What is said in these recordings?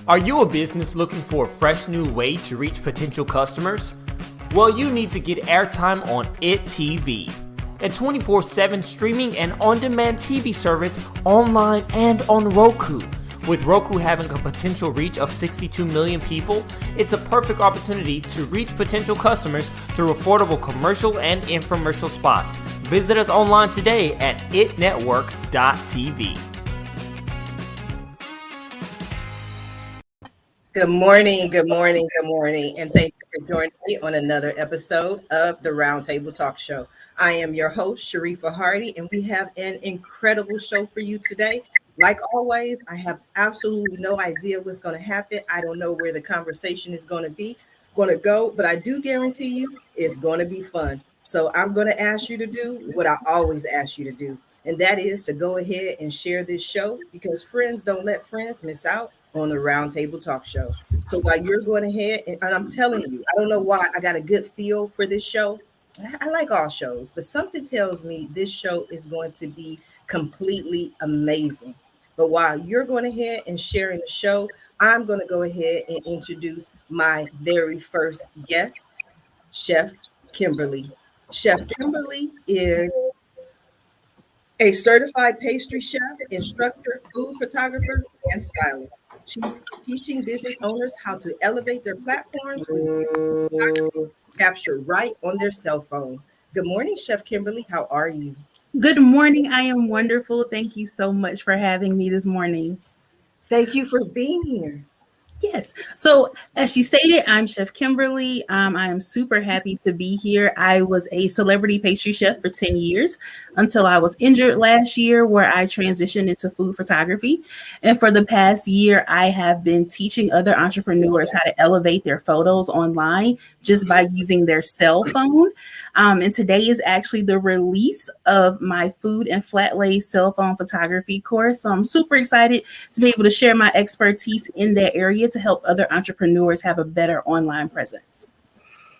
Are you a business looking for a fresh new way to reach potential customers? Well, you need to get airtime on IT TV, a 24/7 streaming and on-demand TV service online and on Roku. With Roku having a potential reach of 62 million people, it's a perfect opportunity to reach potential customers through affordable commercial and infomercial spots. Visit us online today at itnetwork.tv. Good morning, and thank you for joining me on another episode of the Roundtable Talk Show. I am your host, Sharifah Hardie, and we have an incredible show for you today. Like always, I have absolutely no idea what's going to happen. I don't know where the conversation is going to go, but I do guarantee you it's going to be fun. So I'm going to ask you to do what I always ask you to do, and that is to go ahead and share this show, because friends don't let friends miss out on the Roundtable Talk Show. So while you're going ahead, and I'm telling you, I don't know why I got a good feel for this show. I like all shows, but something tells me this show is going to be completely amazing. But while you're going ahead and sharing the show, I'm going to go ahead and introduce my very first guest, Chef Kimberly. Chef Kimberly is a certified pastry chef, instructor, food photographer, and stylist. She's teaching business owners how to elevate their platforms with photography captured right on their cell phones. Good morning, Chef Kimberly. How are you? Good morning. I am wonderful. Thank you so much for having me this morning. Thank you for being here. Yes. So as she stated, I'm Chef Kimberly. I am super happy to be here. I was a celebrity pastry chef for 10 years until I was injured last year, where I transitioned into food photography. And for the past year, I have been teaching other entrepreneurs how to elevate their photos online just by using their cell phone. And today is actually the release of my food and flat lay cell phone photography course. So I'm super excited to be able to share my expertise in that area to help other entrepreneurs have a better online presence.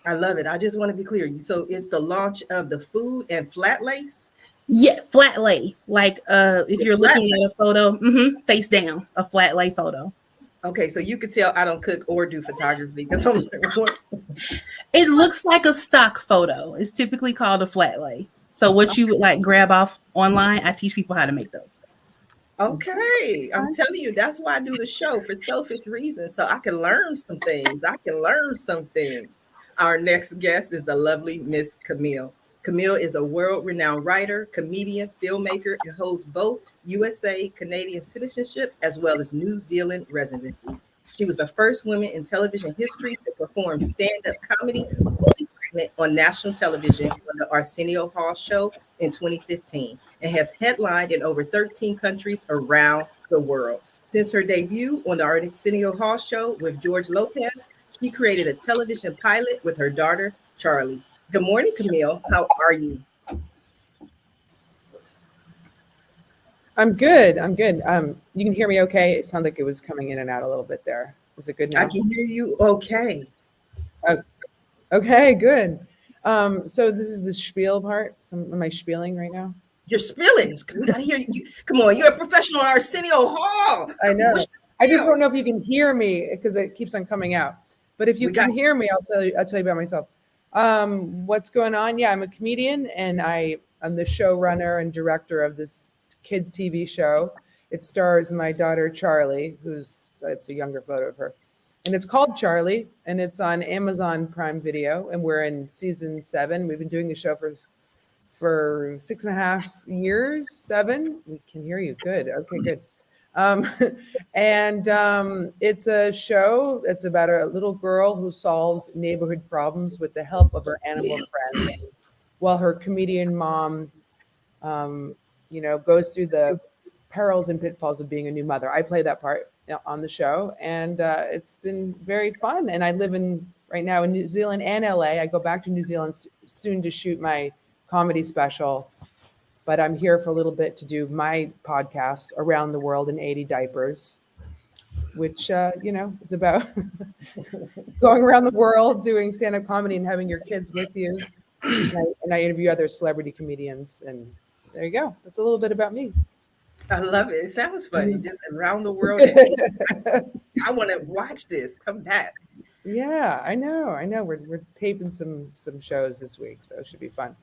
I love it. I just want to be clear. So it's the launch of the food and flat lace? Yeah, flat lay. Like if you're looking at a photo, face down, a flat lay photo. Okay, so you could tell I don't cook or do photography because I'm like, it looks like a stock photo. It's typically called a flat lay. So what you would like grab off online, I teach people how to make those. Okay, I'm telling you, that's why I do the show, for selfish reasons, so I can learn some things. Our next guest is the lovely Miss Camille. Camille is a world-renowned writer, comedian, filmmaker, and holds both USA Canadian citizenship as well as New Zealand residency. She was the first woman in television history to perform stand-up comedy fully pregnant on national television on the Arsenio Hall Show in 2015, and has headlined in over 13 countries around the world. Since her debut on the Arsenio Hall Show with George Lopez, she created a television pilot with her daughter, Charlie. Good morning, Camille. How are you? I'm good. You can hear me okay? It sounded like it was coming in and out a little bit there. Is it good now? I can hear you okay. Okay, good. So this is the spiel part. So am I spieling right now? You're spilling. We gotta hear you. Come on, you're a professional at Arsenio Hall. I know. I just don't know if you can hear me because it keeps on coming out. But if you can hear me, I'll tell you about myself. What's going on? Yeah, I'm a comedian, and I'm the showrunner and director of this kids TV show. It stars my daughter Charlie, it's a younger photo of her, and it's called Charlie, and it's on Amazon Prime Video, and we're in season 7. We've been doing the show for 6.5 years. 7. We can hear you. Good. Okay, good. It's a show that's about a little girl who solves neighborhood problems with the help of her animal friends, while her comedian mom goes through the perils and pitfalls of being a new mother. I play that part on the show, and it's been very fun. And I live right now in New Zealand and LA. I go back to New Zealand soon to shoot my comedy special, but I'm here for a little bit to do my podcast, Around the World in 80 Diapers, which is about going around the world doing stand-up comedy and having your kids with you. And I interview other celebrity comedians, and there you go. That's a little bit about me. I love it. It sounds funny. Just around the world. I want to watch this. Come back. Yeah, I know. We're taping some shows this week, so it should be fun.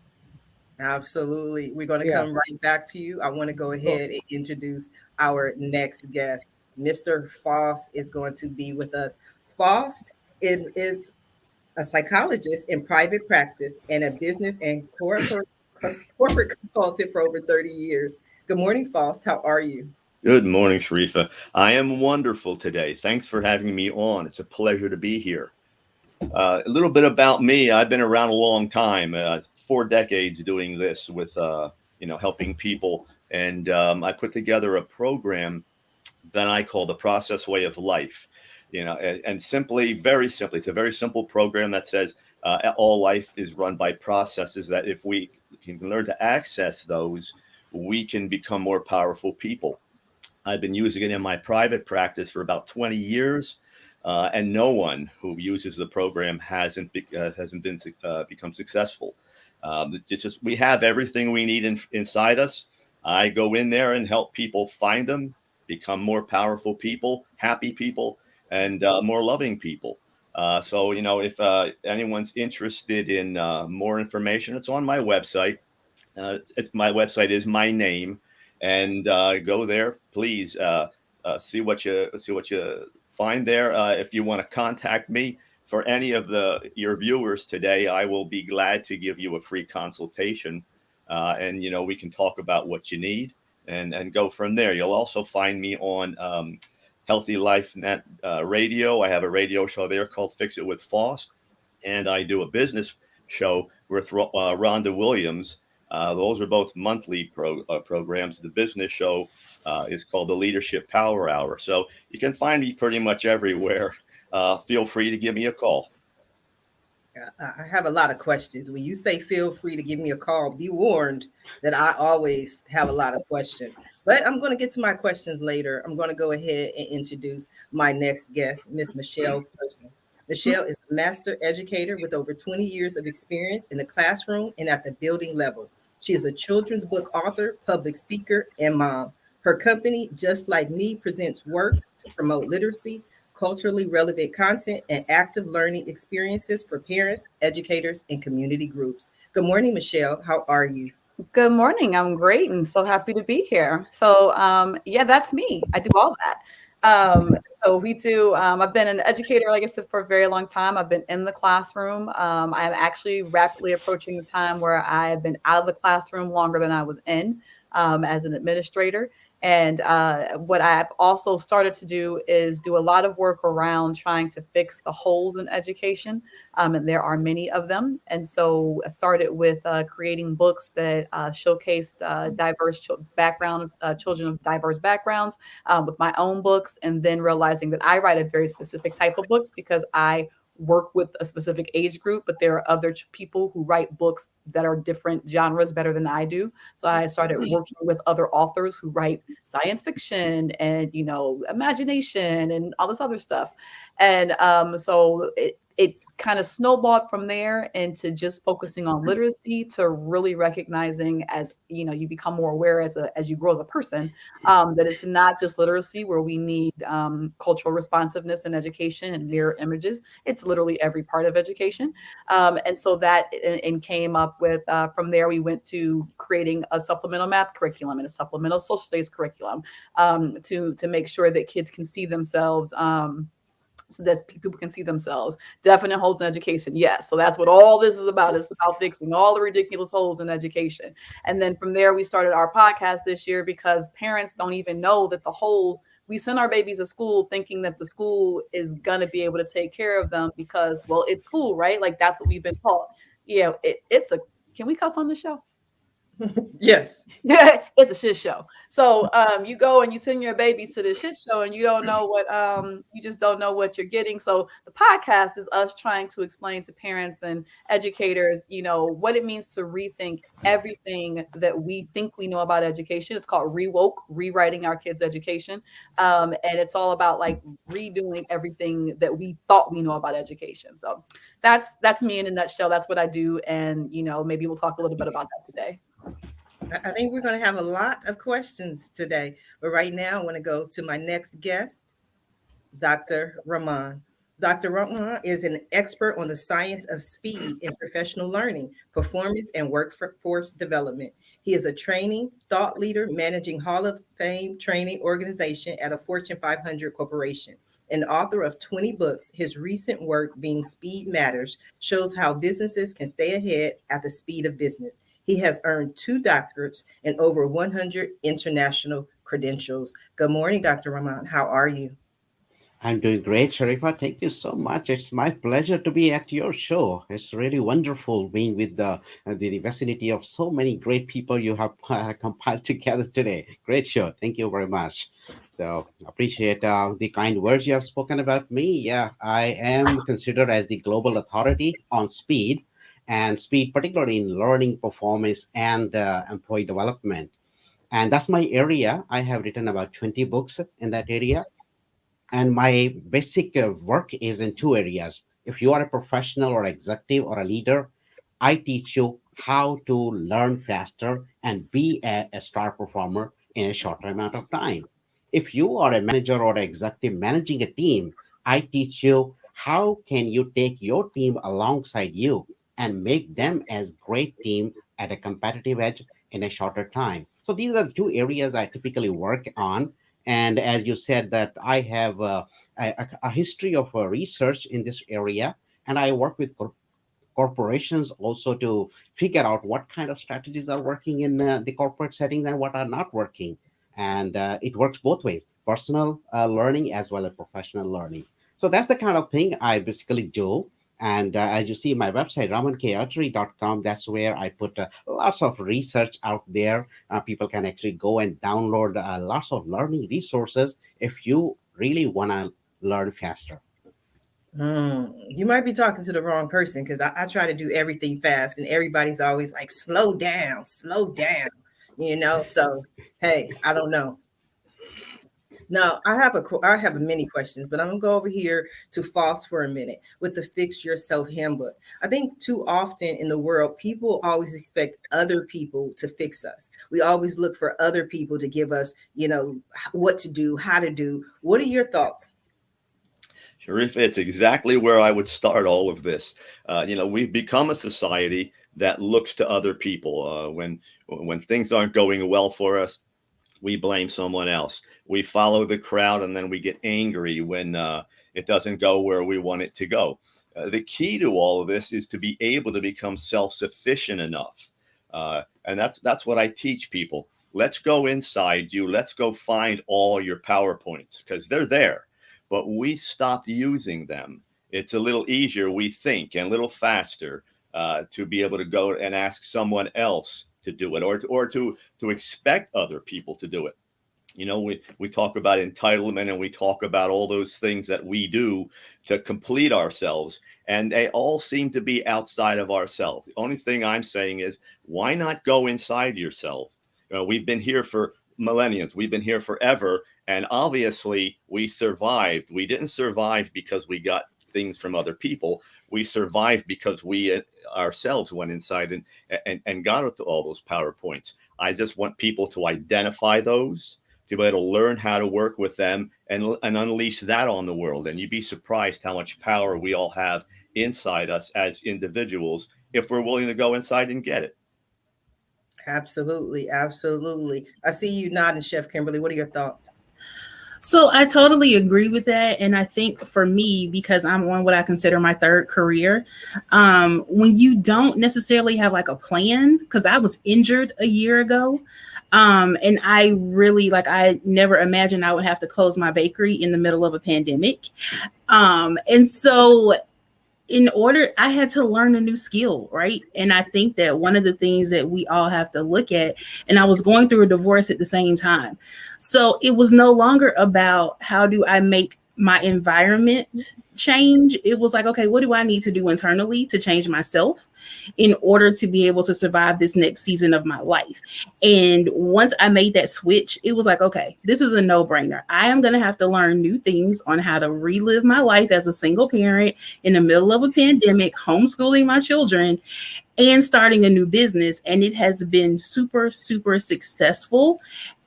Absolutely. We're going to Yeah. come right back to you. I want to go ahead and introduce our next guest. Mr. Faust is going to be with us. Faust is a psychologist in private practice and a business and corporate consultant for over 30 years. Good morning, Faust. How are you? Good morning, Sharifah. I am wonderful today. Thanks for having me on. It's a pleasure to be here. A little bit about me. I've been around a long time, 4 decades doing this with, helping people. And I put together a program that I call the Process Way of Life. And simply, very simply, it's a very simple program that says all life is run by processes that if we can learn to access those, we can become more powerful people. I've been using it in my private practice for about 20 years, and no one who uses the program hasn't become successful. We have everything we need inside us. I go in there and help people find them, become more powerful people, happy people, and more loving people. So if anyone's interested in more information, it's on my website. My website is my name. And go there, please. See what you find there. If you want to contact me for any of your viewers today, I will be glad to give you a free consultation, and we can talk about what you need and go from there. You'll also find me on Healthy Life Net Radio. I have a radio show there called Fix It with Faust, and I do a business show with Rhonda Williams. Those are both monthly programs. The business show is called the Leadership Power Hour. So you can find me pretty much everywhere. Feel free to give me a call. I have a lot of questions. When you say feel free to give me a call, be warned that I always have a lot of questions. But I'm going to get to my questions later. I'm going to go ahead and introduce my next guest, Miss Michelle Person. Michelle is a master educator with over 20 years of experience in the classroom and at the building level. She is a children's book author, public speaker, and mom. Her company, Just Like Me, presents works to promote literacy, culturally relevant content, and active learning experiences for parents, educators, and community groups. Good morning, Michelle. How are you? Good morning. I'm great and so happy to be here. So, that's me. I do all that. So we do, I've been an educator, like I said, for a very long time. I've been in the classroom. I'm actually rapidly approaching the time where I have been out of the classroom longer than I was in, as an administrator. And what I've also started to do is do a lot of work around trying to fix the holes in education. And there are many of them. And so I started with creating books that showcased diverse children of diverse backgrounds, with my own books, and then realizing that I write a very specific type of books because I work with a specific age group, but there are other people who write books that are different genres better than I do. So I started working with other authors who write science fiction and, imagination and all this other stuff. And so it kind of snowballed from there into just focusing on literacy, to really recognizing, as you become more aware as you grow as a person, that it's not just literacy where we need cultural responsiveness in education and mirror images. It's literally every part of education. And so that and came up with, from there, we went to creating a supplemental math curriculum and a supplemental social studies curriculum, to make sure that kids can see themselves, so that people can see themselves. Definite holes in education. Yes. So that's what all this is about. It's about fixing all the ridiculous holes in education. And then from there, we started our podcast this year because parents don't even know that the holes, we send our babies to school thinking that the school is going to be able to take care of them because, well, it's school, right? Like that's what we've been taught. Yeah. Can we cuss on the show? Yes. It's a shit show. So you go and you send your babies to the shit show and you don't know you just don't know what you're getting. So the podcast is us trying to explain to parents and educators, what it means to rethink everything that we think we know about education. It's called Rewoke, rewriting our kids' education. And it's all about like redoing everything that we thought we know about education. So that's me in a nutshell. That's what I do. And, maybe we'll talk a little bit about that today. I think we're going to have a lot of questions today. But right now, I want to go to my next guest, Dr. Rahman. Dr. Rahman is an expert on the science of speed in professional learning, performance, and workforce development. He is a training thought leader managing Hall of Fame training organization at a Fortune 500 corporation. An author of 20 books, his recent work, Being Speed Matters, shows how businesses can stay ahead at the speed of business. He has earned 2 doctorates and over 100 international credentials. Good morning, Dr. Rahman. How are you? I'm doing great, Sharifah. Thank you so much. It's my pleasure to be at your show. It's really wonderful being with the vicinity of so many great people you have compiled together today. Great show. Thank you very much. So appreciate the kind words you have spoken about me. Yeah, I am considered as the global authority on speed and speed, particularly in learning, performance, and employee development. And that's my area. I have written about 20 books in that area, and my basic work is in 2 areas. If you are a professional or executive or a leader, I teach you how to learn faster and be a star performer in a shorter amount of time. If you are a manager or executive managing a team, I teach you how can you take your team alongside you and make them as great team at a competitive edge in a shorter time. So these are the 2 areas I typically work on. And as you said, that I have a history of research in this area, and I work with corporations also to figure out what kind of strategies are working in the corporate settings and what are not working. And it works both ways, personal learning as well as professional learning. So that's the kind of thing I basically do. And as you see, my website, ramankayatri.com, that's where I put lots of research out there. People can actually go and download lots of learning resources if you really want to learn faster. You might be talking to the wrong person because I try to do everything fast and everybody's always like, slow down, slow down, So, hey, I don't know. Now, I have many questions, but I'm gonna go over here to Foss for a minute with the Fix Yourself handbook. I think too often in the world, people always expect other people to fix us. We always look for other people to give us, what to do, how to do. What are your thoughts? Sharif, it's exactly where I would start all of this. We've become a society that looks to other people. When things aren't going well for us, we blame someone else. We follow the crowd, and then we get angry when it doesn't go where we want it to go. The key to all of this is to be able to become self-sufficient enough. And that's what I teach people. Let's go inside you. Let's go find all your PowerPoints because they're there, but we stopped using them. It's a little easier, we think, and a little faster to be able to go and ask someone else to do it, or to expect other people to do it. We talk about entitlement, and we talk about all those things that we do to complete ourselves, and they all seem to be outside of ourselves. The only thing I'm saying is, why not go inside yourself? We've been here for millenniums. We've been here forever, and obviously we survived. We didn't survive because we got things from other people. We survived because we ourselves went inside and got to all those PowerPoints. I just want people to identify those, to be able to learn how to work with them and unleash that on the world. And you'd be surprised how much power we all have inside us as individuals if we're willing to go inside and get it. Absolutely. Absolutely. I see you nodding, Chef Kimberly. What are your thoughts? So I totally agree with that. And I think for me, because I'm on what I consider my third career, when you don't necessarily have like a plan, because I was injured a year ago, and I really I never imagined I would have to close my bakery in the middle of a pandemic. And so I had to learn a new skill, right? And I think that one of the things that we all have to look at, and I was going through a divorce at the same time. So it was no longer about how do I make my environment change, it was like, okay, what do I need to do internally to change myself in order to be able to survive this next season of my life? And once I made that switch, it was like, okay, this is a no-brainer. I am going to have to learn new things on how to relive my life as a single parent in the middle of a pandemic, homeschooling my children, and starting a new business. And it has been super, super successful.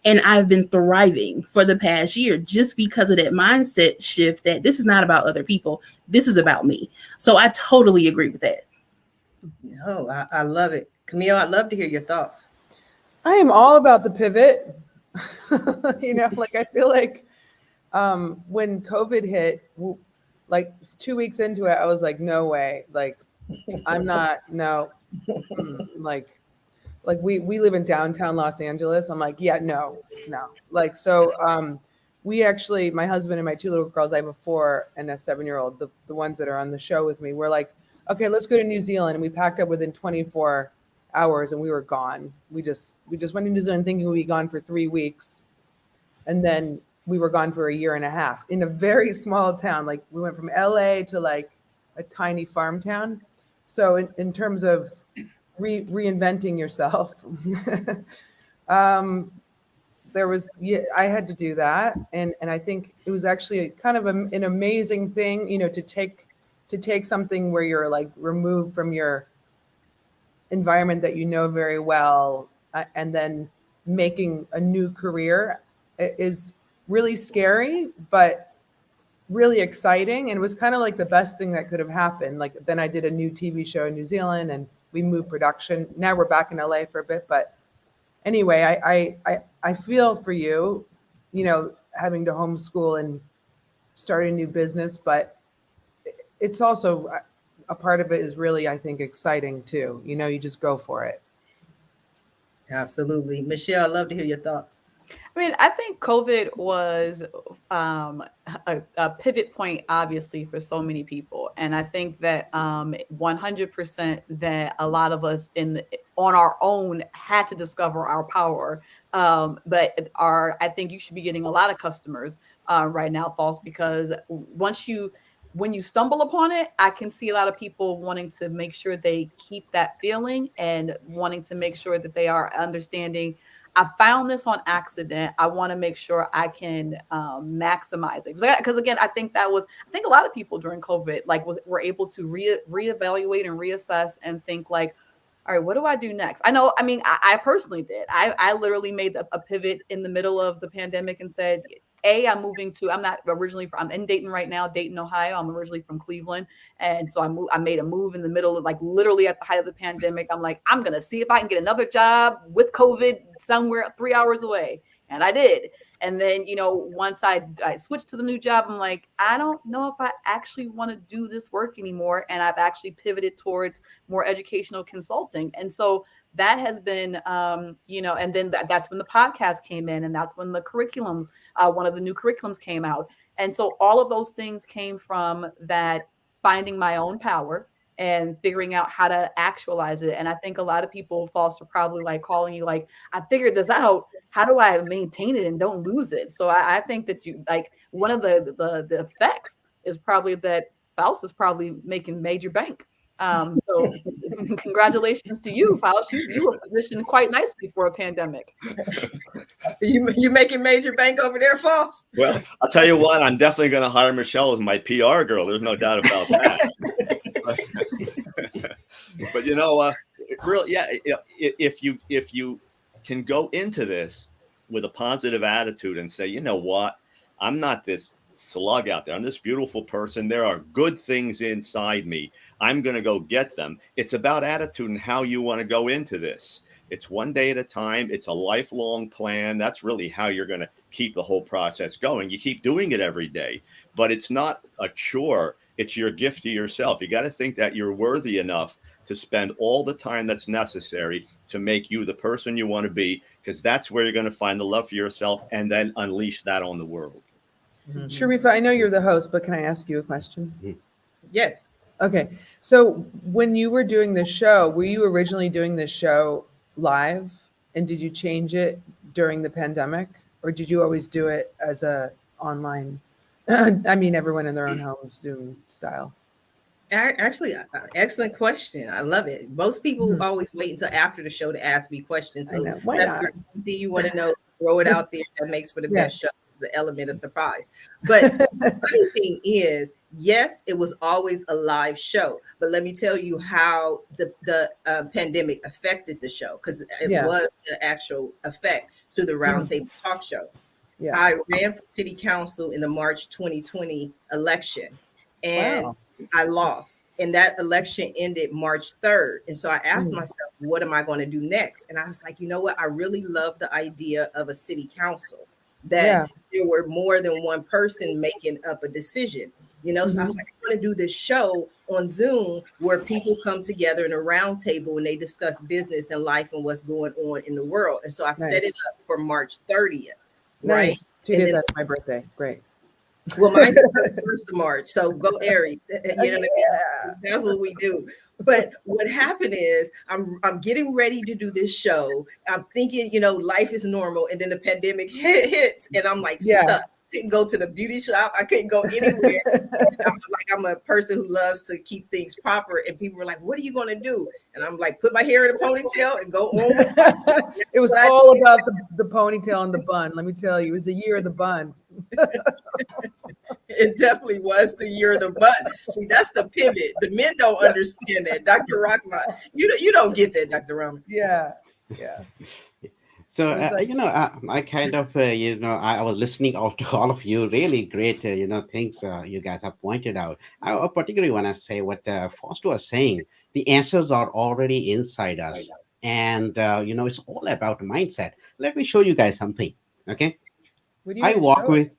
And I've been thriving for the past year just because of that mindset shift that this is not about other people. This is about me. So I totally agree with that. Oh, I love it. Camille, I'd love to hear your thoughts. I am all about the pivot. Like I feel like when COVID hit, like 2 weeks into it, I was like, no way. Like, I'm not, no. Like we live in downtown Los Angeles. I'm like, yeah, no. Like, so we actually, my husband and my 2 little girls, I have a 4 and a 7-year-old, the ones that are on the show with me, we're like, okay, let's go to New Zealand. And we packed up within 24 hours and we were gone. We just went to New Zealand thinking we'd be gone for 3 weeks. And then we were gone for a year and a half in a very small town. Like we went from LA to like a tiny farm town. So in terms of reinventing yourself, I had to do that. And I think it was actually kind of an amazing thing, to take something where you're like removed from your environment that you know very well, and then making a new career is really scary, but really exciting. And it was kind of like the best thing that could have happened. Like then I did a new TV show in New Zealand and we moved production. Now we're back in LA for a bit, but anyway, I feel for you, having to homeschool and start a new business, but it's also a part of it is really, I think, exciting too. You just go for it. Absolutely. Michelle, I'd love to hear your thoughts. I mean, I think COVID was a pivot point, obviously, for so many people. And I think that 100% that a lot of us on our own had to discover our power. But I think you should be getting a lot of customers right now, False, because when you stumble upon it, I can see a lot of people wanting to make sure they keep that feeling and wanting to make sure that they are understanding, I found this on accident. I want to make sure I can maximize it. Because again, I think a lot of people during COVID were able to reevaluate and reassess and think like, all right, what do I do next? I personally did. I literally made a pivot in the middle of the pandemic and said, I'm in Dayton right now, Dayton, Ohio. I'm originally from Cleveland. And so I made a move in the middle of literally at the height of the pandemic. I'm like, I'm going to see if I can get another job with COVID somewhere 3 hours away. And I did. And then, once I switched to the new job, I'm like, I don't know if I actually want to do this work anymore. And I've actually pivoted towards more educational consulting. And so that has been, and then that's when the podcast came in, and that's when the curriculums, one of the new curriculums came out. And so all of those things came from that finding my own power and figuring out how to actualize it. And I think a lot of people, False, are probably calling you I figured this out. How do I maintain it and don't lose it? So I think that one of the effects is probably that Faust is probably making major bank. So congratulations to you, Faust. You were positioned quite nicely for a pandemic. You making major bank over there, Faust? Well, I'll tell you what, I'm definitely going to hire Michelle as my PR girl. There's no doubt about that. But really, yeah, if you can go into this with a positive attitude and say, you know what, I'm not this slug out there. I'm this beautiful person. There are good things inside me. I'm going to go get them. It's about attitude and how you want to go into this. It's one day at a time. It's a lifelong plan. That's really how you're going to keep the whole process going. You keep doing it every day, but it's not a chore. It's your gift to yourself. You got to think that you're worthy enough to spend all the time that's necessary to make you the person you want to be, because that's where you're going to find the love for yourself and then unleash that on the world. Mm-hmm. Sharifah, I know you're the host, but can I ask you a question? Mm-hmm. Yes. Okay. So when you were doing this show, were you originally doing this show live, and did you change it during the pandemic, or did you always do it as a online I mean, everyone in their own home, Zoom style. Actually, excellent question. I love it. Most people always wait until after the show to ask me questions. So Why that's not? great. Do you want to know? Throw it out there. That makes for the best show. The element of surprise. But the funny thing is, yes, it was always a live show. But let me tell you how the pandemic affected the show, because it was an actual effect to the Roundtable Talk Show. Yeah. I ran for city council in the March 2020 election, and I lost. And that election ended March 3rd. And so I asked myself, what am I going to do next? And I was like, you know what? I really love the idea of a city council, that there were more than one person making up a decision, you know? So I was like, I'm going to do this show on Zoom where people come together in a round table and they discuss business and life and what's going on in the world. And so I set it up for March 30th. Right. 2 days after my birthday. Great. Well, mine's the 1st of March. So go Aries. You know, that's what we do. But what happened is I'm getting ready to do this show. I'm thinking, you know, life is normal. And then the pandemic hits and I'm like stuck. Couldn't go to the beauty shop. I couldn't go anywhere. I'm a person who loves to keep things proper. And people were like, what are you going to do? And I'm like, put my hair in a ponytail and go on with it. It was all about the ponytail and the bun. Let me tell you, it was the year of the bun. It definitely was the year of the bun. See, that's the pivot. The men don't understand that. Dr. Rockman, you don't get that, Dr. Roman. Yeah. So, I kind of, I was listening to all of you. Really great, things you guys have pointed out. I particularly want to say what Foster was saying. The answers are already inside us. And, it's all about mindset. Let me show you guys something, okay? I walk with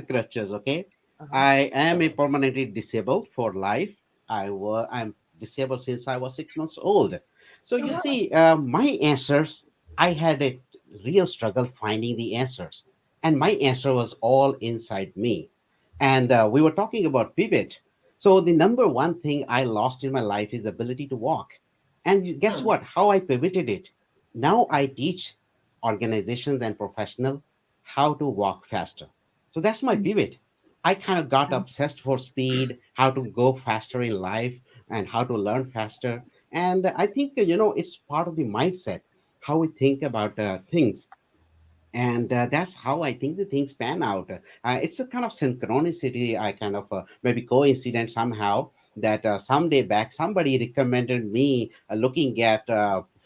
crutches, okay? I am a permanently disabled for life. I'm disabled since I was 6 months old. So you see, my answers, I had a real struggle finding the answers. And my answer was all inside me. And we were talking about pivot. So the number one thing I lost in my life is the ability to walk. And guess what? How I pivoted it. Now I teach organizations and professionals how to walk faster. So that's my pivot. I kind of got obsessed for speed, how to go faster in life and how to learn faster. And I think, it's part of the mindset, how we think about things. And that's how I think the things pan out. It's a kind of synchronicity, I kind of maybe coincidence somehow that someday back, somebody recommended me looking at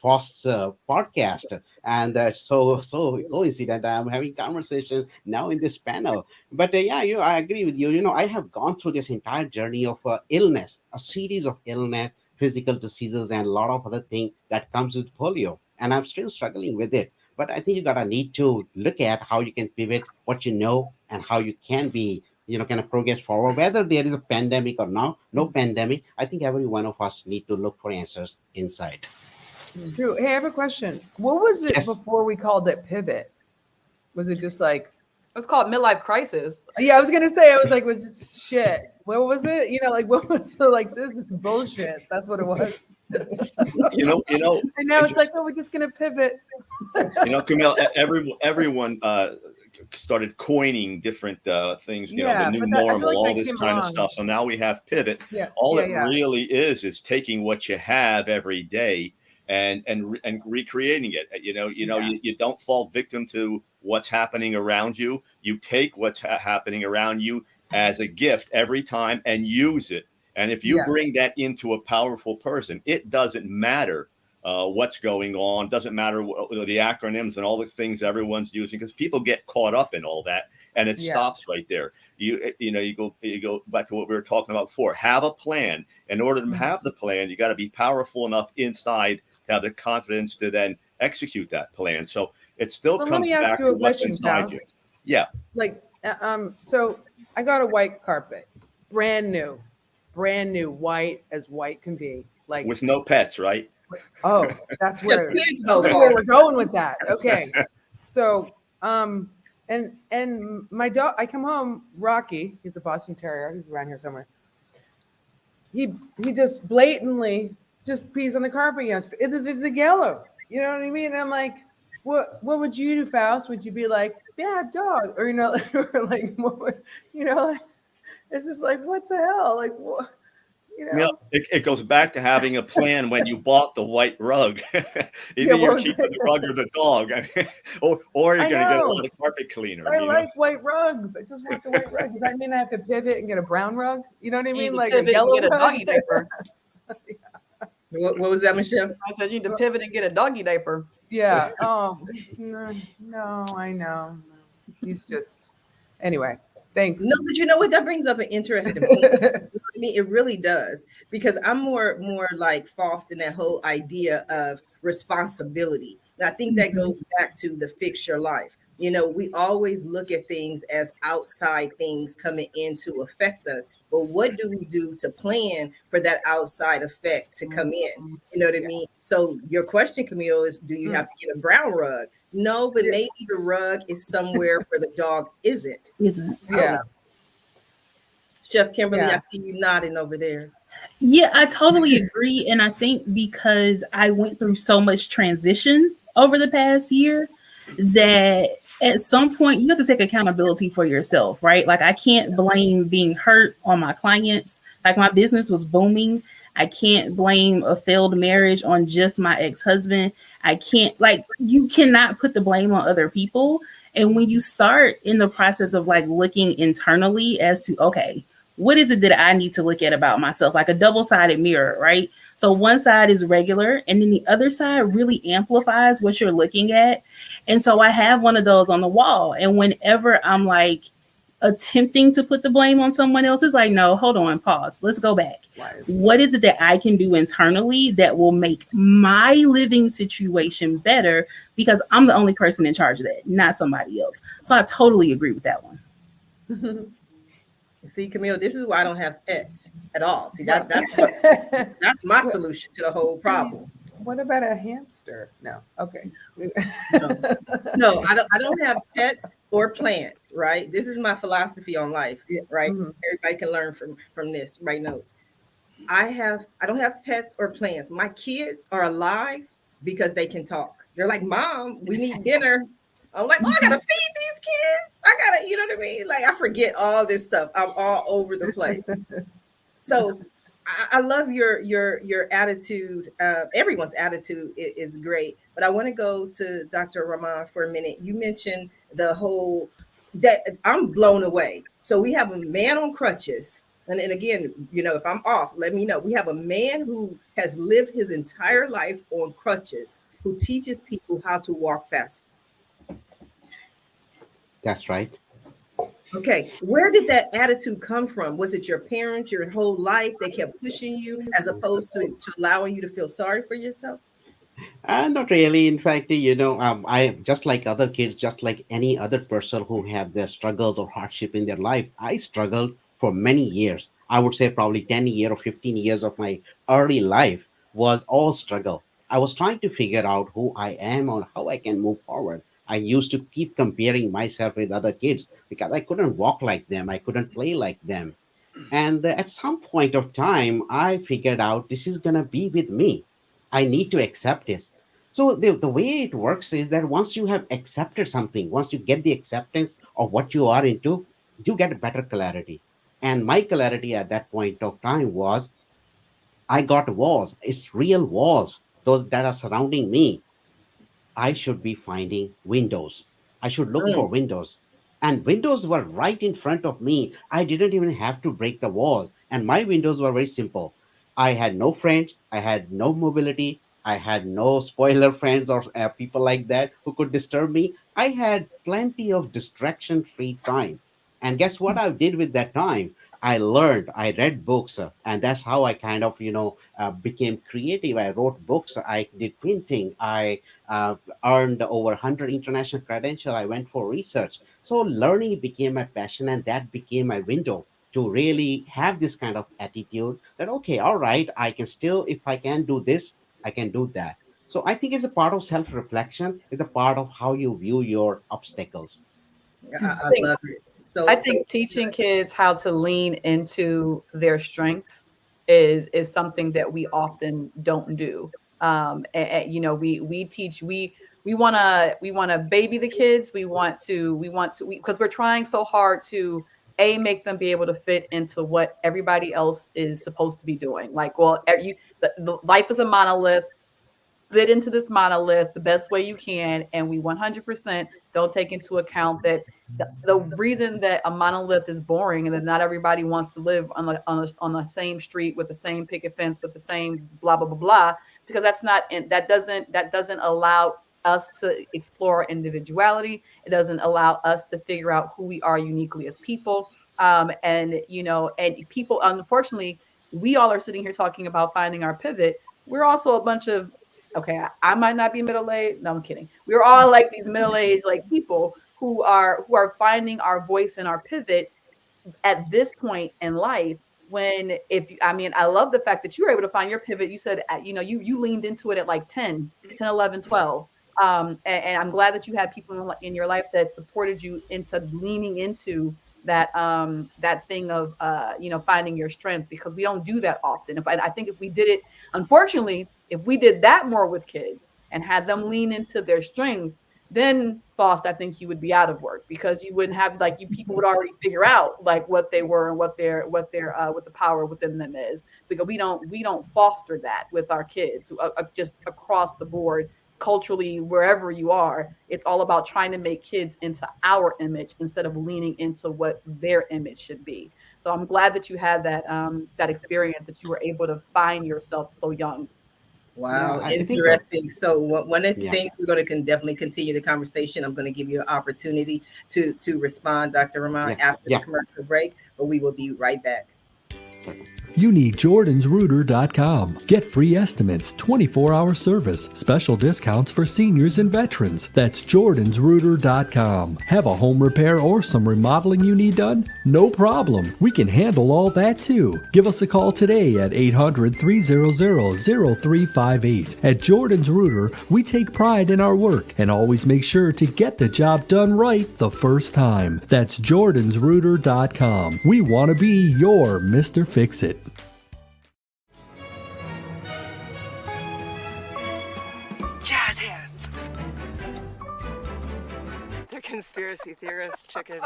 Frost's podcast. And so coincident, I'm having conversations now in this panel. But I agree with you. I have gone through this entire journey of illness, a series of illness, physical diseases, and a lot of other things that comes with polio. And I'm still struggling with it. But I think you need to look at how you can pivot what you know and how you can be, kind of progress forward. Whether there is a pandemic or no pandemic, I think every one of us need to look for answers inside. It's true. Hey, I have a question. What was it before we called it pivot? Was it just like... It was called midlife crisis. Yeah, I was gonna say. I was like, was just shit. What was it? What was this is bullshit? That's what it was. And now it's like, we're just gonna pivot. Camille, everyone started coining different things. The new normal, all this kind of stuff. So now we have pivot. All it really is taking what you have every day and recreating it. You don't fall victim to what's happening around you. You take what's happening around you as a gift every time and use it. And if you bring that into a powerful person, it doesn't matter what's going on. Doesn't matter the acronyms and all the things everyone's using, because people get caught up in all that, and it stops right there. You go back to what we were talking about before. Have a plan. In order to have the plan, you got to be powerful enough inside to have the confidence to then execute that plan. So it still comes back to what's inside you. Yeah. So I got a white carpet, brand new, white as white can be. With no pets, right? Oh, that's where we're going with that. Okay. So, and my dog, I come home, Rocky, he's a Boston Terrier. He's around here somewhere. He just blatantly just pees on the carpet yesterday. It's a yellow. You know what I mean? And I'm like, what would you do, Faust? Would you be like, bad dog, or or like, like, it's just like, what the hell, like, what, Yeah, it goes back to having a plan when you bought the white rug. Either you're keeping the rug or the dog, or you're going to get a lot of carpet cleaner. I like white rugs. I just want the white rug. Does that mean I have to pivot and get a brown rug? You know what I mean? You like a yellow get a rug? doggy diaper. What was that, Michelle? I said you need to pivot and get a doggy diaper. Yeah. Oh, no, I know. He's just, anyway. Thanks. No, but you know what? That brings up an interesting point. I mean, it really does, because I'm more like false in that whole idea of responsibility. And I think that goes back to the fix your life. We always look at things as outside things coming in to affect us. But what do we do to plan for that outside effect to come in? You know what I mean? So your question, Camille, is do you have to get a brown rug? No, but maybe the rug is somewhere where the dog isn't. Yeah. Chef Kimberly, I see you nodding over there. Yeah, I totally agree. And I think because I went through so much transition over the past year that at some point you have to take accountability for yourself, right? Like I can't blame being hurt on my clients. Like my business was booming. I can't blame a failed marriage on just my ex-husband. You cannot put the blame on other people. And when you start in the process of like looking internally as to, okay, what is it that I need to look at about myself? Like a double-sided mirror, right? So one side is regular and then the other side really amplifies what you're looking at. And so I have one of those on the wall. And whenever I'm like attempting to put the blame on someone else, it's like, no, hold on, pause. Let's go back. Nice. What is it that I can do internally that will make my living situation better? Because I'm the only person in charge of that, not somebody else. So I totally agree with that one. See, Camille, this is why I don't have pets at all. See, that's my solution to the whole problem. What about a hamster? No. Okay. No, I don't have pets or plants, right? This is my philosophy on life, right? Mm-hmm. Everybody can learn from this, write notes. I don't have pets or plants. My kids are alive because they can talk. They're like, Mom, we need dinner. I'm like, I gotta feed these kids. I gotta, you know what I mean? Like, I forget all this stuff. I'm all over the place. So I love your attitude. Everyone's attitude is great. But I want to go to Dr. Rahman for a minute. You mentioned the whole that I'm blown away. So we have a man on crutches. And again, if I'm off, let me know. We have a man who has lived his entire life on crutches, who teaches people how to walk faster. That's right. Okay. Where did that attitude come from? Was it your parents, your whole life? They kept pushing you as opposed to allowing you to feel sorry for yourself? Not really. In fact, I just like other kids, just like any other person who have their struggles or hardship in their life. I struggled for many years. I would say probably 10 years or 15 years of my early life was all struggle. I was trying to figure out who I am or how I can move forward. I used to keep comparing myself with other kids because I couldn't walk like them. I couldn't play like them. And at some point of time, I figured out this is going to be with me. I need to accept this. So the way it works is that once you have accepted something, once you get the acceptance of what you are into, you get better clarity. And my clarity at that point of time was I got walls. It's real walls, those that are surrounding me. I should be finding windows. I should look for windows. And windows were right in front of me. I didn't even have to break the wall. And my windows were very simple. I had no friends. I had no mobility. I had no spoiler friends or people like that who could disturb me. I had plenty of distraction-free time. And guess what I did with that time? I learned, I read books, and that's how I kind of, became creative. I wrote books, I did painting, I earned over 100 international credentials. I went for research. So learning became my passion, and that became my window to really have this kind of attitude that, okay, all right, I can still, if I can do this, I can do that. So I think it's a part of self-reflection, it's a part of how you view your obstacles. I love it. So I think teaching kids how to lean into their strengths is something that we often don't do. We we want to baby the kids. We want to because we're trying so hard to make them be able to fit into what everybody else is supposed to be doing. Like, well, the life is a monolith. Fit into this monolith the best way you can, and we 100% don't take into account that the reason that a monolith is boring and that not everybody wants to live on the same street with the same picket fence with the same blah blah blah blah, because that doesn't allow us to explore our individuality. It doesn't allow us to figure out who we are uniquely as people. And people, unfortunately, we all are sitting here talking about finding our pivot. We're also a bunch of, okay, I might not be middle-aged. No, I'm kidding. We're all like these middle-aged like people who are finding our voice and our pivot at this point in life. I love the fact that you were able to find your pivot. You said, you leaned into it at like 10, 11, 12. And I'm glad that you had people in your life that supported you into leaning into that thing of finding your strength, because we don't do that often. I think if we did it, unfortunately, if we did that more with kids and had them lean into their strengths, then Faust, I think you would be out of work, because you wouldn't have people would already figure out like what they were and what the power within them is, because we don't foster that with our kids just across the board. Culturally, wherever you are, it's all about trying to make kids into our image instead of leaning into what their image should be. So I'm glad that you had that experience, that you were able to find yourself so young. Wow, interesting. So one of the things we're going to definitely continue the conversation. I'm going to give you an opportunity to respond, Dr. Rahman, after the commercial break, but we will be right back. You need jordansrooter.com. Get free estimates, 24-hour service, special discounts for seniors and veterans. That's jordansrooter.com. Have a home repair or some remodeling you need done? No problem. We can handle all that too. Give us a call today at 800-300-0358. At Jordan's Rooter, we take pride in our work and always make sure to get the job done right the first time. That's jordansrooter.com. We want to be your Mr. Fix-It. Jazz hands. They're conspiracy theorist chickens.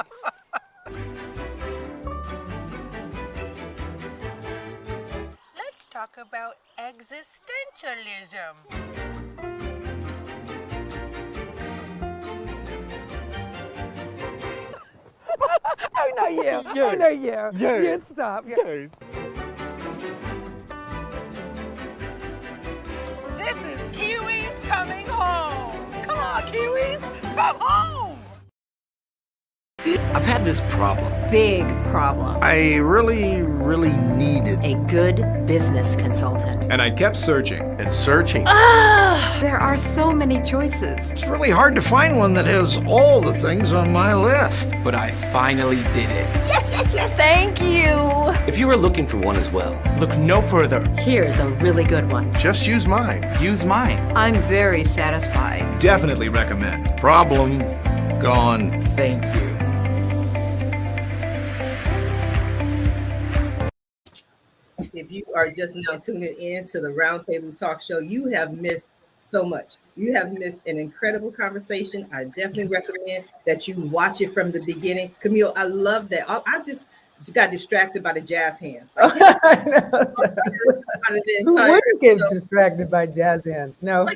Let's talk about existentialism. Oh, no, you. Oh, no, you. You stop. This is Kiwis coming home. Come on, Kiwis, come home. I've had this problem. Big problem. I really needed a good business consultant. And I kept searching and searching. There are so many choices. It's really hard to find one that has all the things on my list. But I finally did it. Yes. Thank you. If you are looking for one as well, look no further. Here's a really good one. Just use mine. Use mine. I'm very satisfied. Definitely recommend. Problem gone. Thank you. If you are just now tuning in to the Roundtable Talk Show, you have missed so much. You have missed an incredible conversation. I definitely recommend that you watch it from the beginning. Camille, I love that. I just got distracted by the jazz hands. Who wouldn't get distracted by jazz hands? No.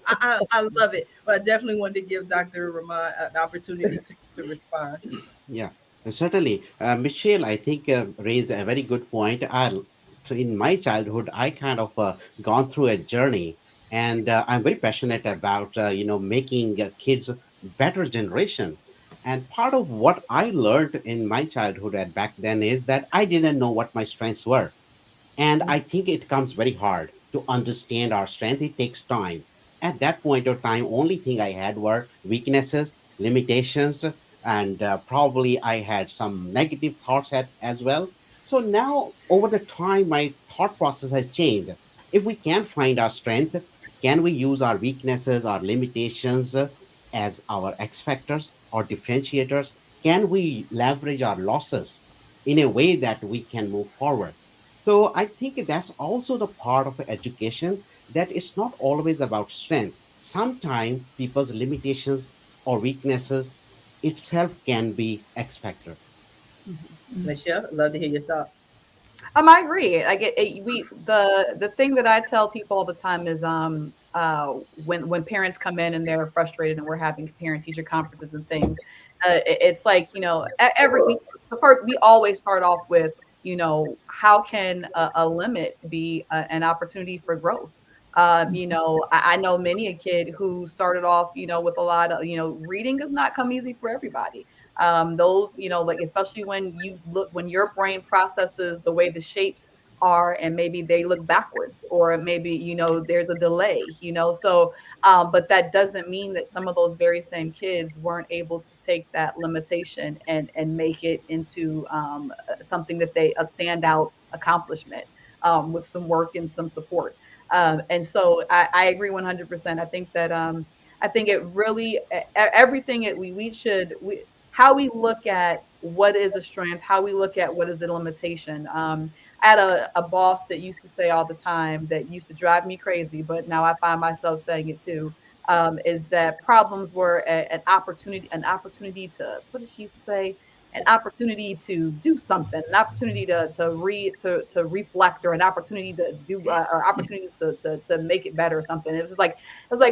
I love it. But I definitely wanted to give Dr. Rahman an opportunity to respond. Yeah. Certainly. Michelle, I think, raised a very good point. In my childhood, I kind of gone through a journey, and I'm very passionate about, making kids better generation. And part of what I learned in my childhood and back then is that I didn't know what my strengths were. And I think it comes very hard to understand our strength. It takes time. At that point of time, only thing I had were weaknesses, limitations, and probably I had some negative thoughts as well. So now, over the time, my thought process has changed. If we can't find our strength, can we use our weaknesses, our limitations as our X factors or differentiators? Can we leverage our losses in a way that we can move forward? So I think that's also the part of education, that it's not always about strength. sometimes people's limitations or weaknesses itself can be X factor. Michelle, I'd love to hear your thoughts. I agree. I get it, we the thing that I tell people all the time is when parents come in and they're frustrated and we're having parent teacher conferences and things, it's like, every week we always start off with, how can a limit be an opportunity for growth. I know many a kid who started off, with a lot of, reading does not come easy for everybody. Those, like, especially when your brain processes the way the shapes are, and maybe they look backwards, or maybe, there's a delay, so, but that doesn't mean that some of those very same kids weren't able to take that limitation and make it into something that a standout accomplishment, with some work and some support. And so I agree 100%. I think it really, everything how we look at what is a strength, how we look at what is a limitation. I had a boss that used to say all the time, that used to drive me crazy, but now I find myself saying it too, is that problems were an opportunity to, what did she say? An opportunity to do something, an opportunity to reflect, or an opportunity to do, or opportunities to make it better or something. It was like,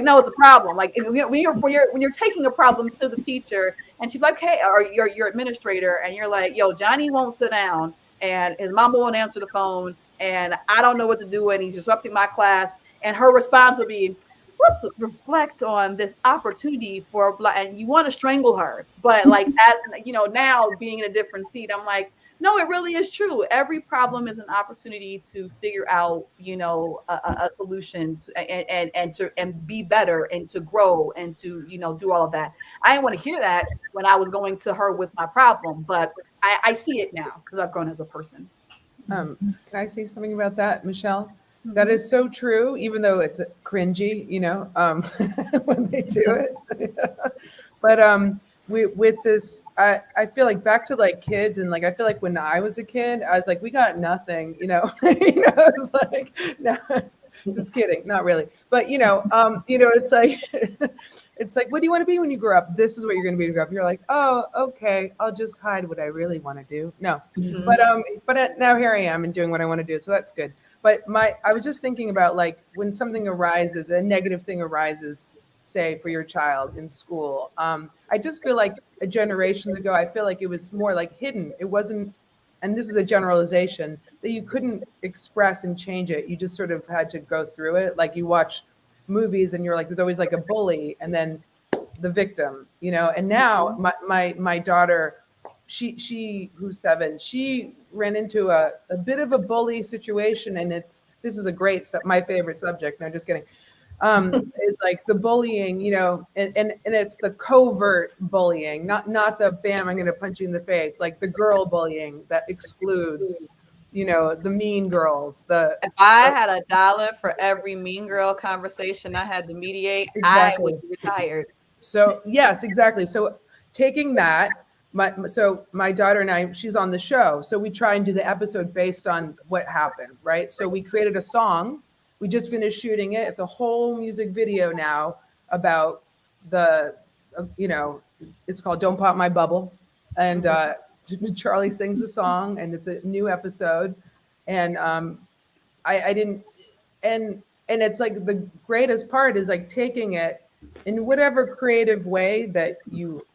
no, it's a problem. Like, when you're taking a problem to the teacher, and she's like, hey, or your administrator, and you're like, yo, Johnny won't sit down, and his mama won't answer the phone, and I don't know what to do, and he's disrupting my class. And her response would be, let's reflect on this opportunity for Black, and you want to strangle her. But like, as now being in a different seat, I'm like, no, it really is true. Every problem is an opportunity to figure out, a solution and be better, and to grow, and to, do all of that. I didn't want to hear that when I was going to her with my problem, but I see it now because I've grown as a person. Can I say something about that, Michelle? That is so true, even though it's cringy, when they do it. But with this, I feel like back to like kids, and like I feel like when I was a kid, I was like, we got nothing, it's like, no, just kidding, not really. But it's like it's like, what do you want to be when you grow up? This is what you're going to be when you grow up. You're like, oh, okay, I'll just hide what I really want to do. No, but now here I am and doing what I want to do, so that's good. But I was just thinking about, like, when something arises, a negative thing arises, say for your child in school. I just feel like generations ago, I feel like it was more like hidden. It wasn't, and this is a generalization, that you couldn't express and change it. You just sort of had to go through it. Like, you watch movies and you're like, there's always like a bully and then the victim, and now my daughter, she who's 7, she ran into a bit of a bully situation, and this is my favorite subject. No, just kidding. Is like the bullying, and it's the covert bullying, not the bam, I'm going to punch you in the face, like the girl bullying that excludes, the mean girls. If I had $1 for every mean girl conversation I had to mediate, exactly, I would be retired. So yes, exactly. So taking that, my daughter and I, she's on the show, so we try and do the episode based on what happened, right? So we created a song. We just finished shooting it. It's a whole music video now about it's called "Don't Pop My Bubble," and Charlie sings the song, and it's a new episode. And I didn't, and it's like the greatest part is like taking it in whatever creative way that you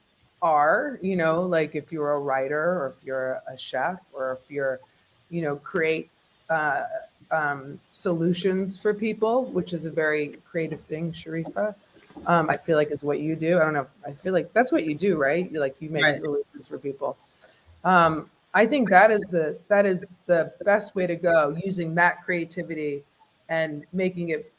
are, like if you're a writer, or if you're a chef, or if you're, create solutions for people, which is a very creative thing, Sharifah. I feel like it's what you do. I don't know. I feel like that's what you do, right? You make solutions for people. I think that is the best way to go, using that creativity and making it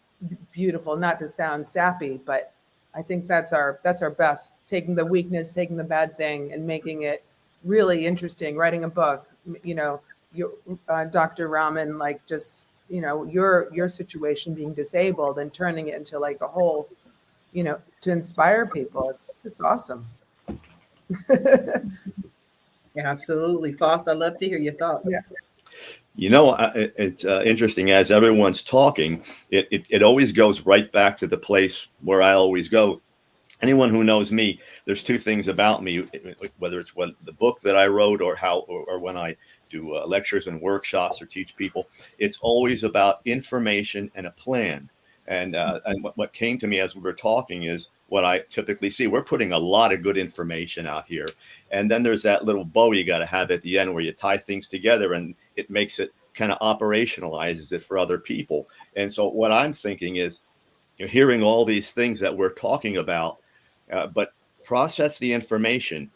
beautiful, not to sound sappy, but I think that's our best, taking the weakness, taking the bad thing and making it really interesting, writing a book, Dr. Rahman, like just, your situation being disabled and turning it into like a whole, to inspire people. It's awesome. Yeah, absolutely. Faust, I'd love to hear your thoughts. Yeah. You know, it's interesting as everyone's talking, it always goes right back to the place where I always go. Anyone who knows me, there's two things about me, whether it's the book that I wrote or when I do lectures and workshops or teach people, it's always about information and a plan. And what came to me as we were talking is what I typically see. We're putting a lot of good information out here. And then there's that little bow you got to have at the end where you tie things together and it makes it kind of operationalizes it for other people. And so what I'm thinking is, you're hearing all these things that we're talking about, but process the information,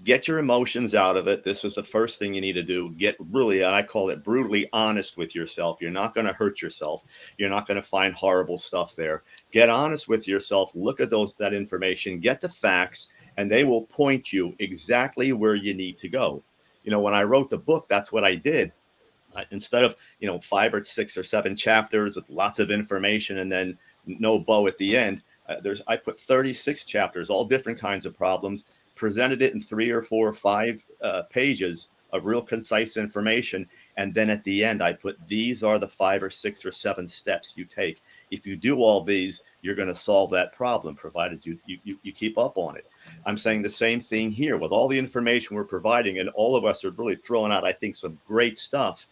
get your emotions out of it. This is the first thing you need to do. Get really, I call it brutally honest with yourself. You're not going to hurt yourself. You're not going to find horrible stuff there. Get honest with yourself. Look at that information, get the facts, and they will point you exactly where you need to go. You know, when I wrote the book, that's what I did. Instead of, 5 or 6 or 7 chapters with lots of information and then no bow at the end, I put 36 chapters, all different kinds of problems, presented it in 3 or 4 or 5 pages of real concise information. And then at the end, I put, these are the 5 or 6 or 7 steps you take. If you do all these, you're going to solve that problem, provided you keep up on it. I'm saying the same thing here with all the information we're providing, and all of us are really throwing out, I think, some great stuff.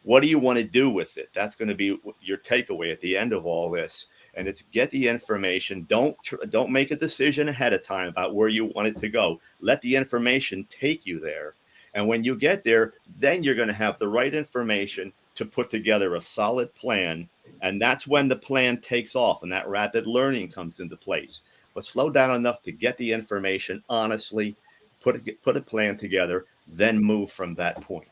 What do you want to do with it? That's going to be your takeaway at the end of all this. And it's get the information. Don't make a decision ahead of time about where you want it to go. Let the information take you there. And when you get there, then you're going to have the right information to put together a solid plan. And that's when the plan takes off and that rapid learning comes into place. But slow down enough to get the information honestly, put a plan together, then move from that point.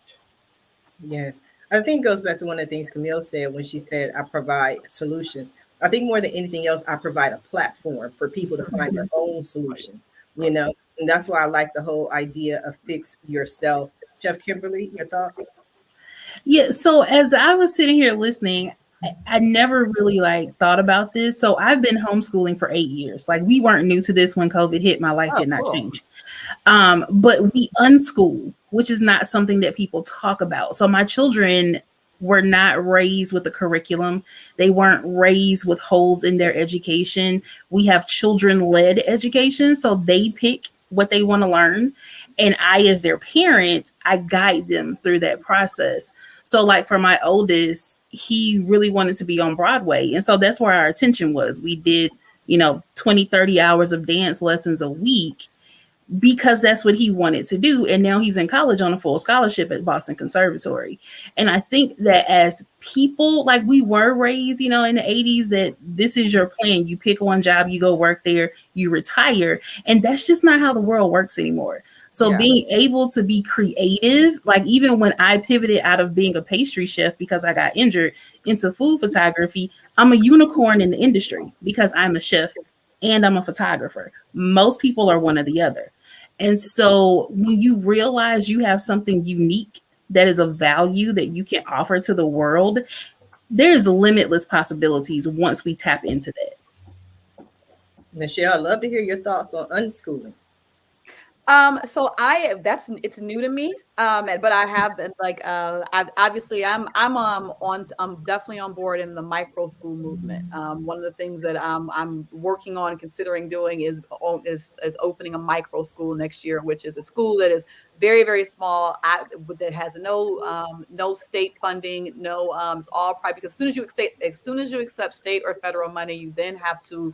Yes. I think it goes back to one of the things Camille said when she said, I provide solutions. I think more than anything else, I provide a platform for people to find their own solution, and that's why I like the whole idea of fix yourself. Chef Kimberly, your thoughts? Yeah. So as I was sitting here listening, I never really thought about this. So I've been homeschooling for 8 years. We weren't new to this when COVID hit. My life did not change. But we unschool, which is not something that people talk about. So my children were not raised with the curriculum. They weren't raised with holes in their education. We have children-led education, so they pick what they want to learn. And I, as their parent, I guide them through that process. So for my oldest, he really wanted to be on Broadway. And so that's where our attention was. We did, 20, 30 hours of dance lessons a week because that's what he wanted to do. And now he's in college on a full scholarship at Boston Conservatory. And I think that as people, we were raised, in the 80s, that this is your plan. You pick one job, you go work there, you retire. And that's just not how the world works anymore. So being able to be creative, even when I pivoted out of being a pastry chef because I got injured into food photography, I'm a unicorn in the industry because I'm a chef and I'm a photographer. Most people are one or the other. And so when you realize you have something unique that is of value that you can offer to the world, there's limitless possibilities once we tap into that. Michelle, I'd love to hear your thoughts on unschooling. So it's new to me. But I have been I'm definitely on board in the micro school movement. One of the things that I'm working on and considering doing is opening a micro school next year, which is a school that is very, very small, that has no state funding, it's all private, because as soon as you accept state or federal money, you then have to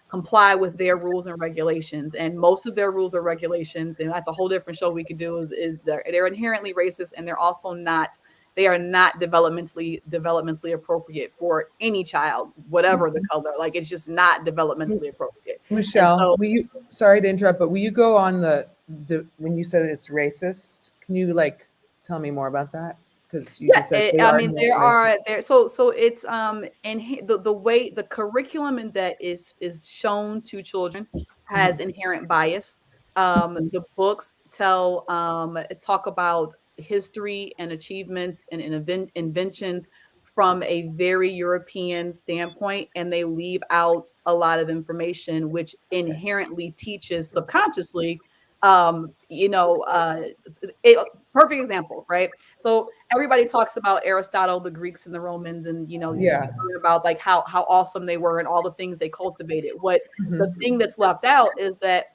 comply with their rules and regulations, and most of their rules or regulations, and that's a whole different show we could do, is they're inherently racist, and they're also not developmentally appropriate for any child, whatever the color. It's just not developmentally appropriate. Michelle, sorry to interrupt, but will you go on when you said it's racist, can you tell me more about that? Because it's in the way the curriculum in that is shown to children has inherent bias. The books talk about history and achievements and inventions from a very European standpoint, and they leave out a lot of information which inherently teaches subconsciously You know, perfect example, right? So everybody talks about Aristotle, the Greeks and the Romans, and you know, you Yeah. hear about like how awesome they were and all the things they cultivated. What Mm-hmm. the thing that's left out is that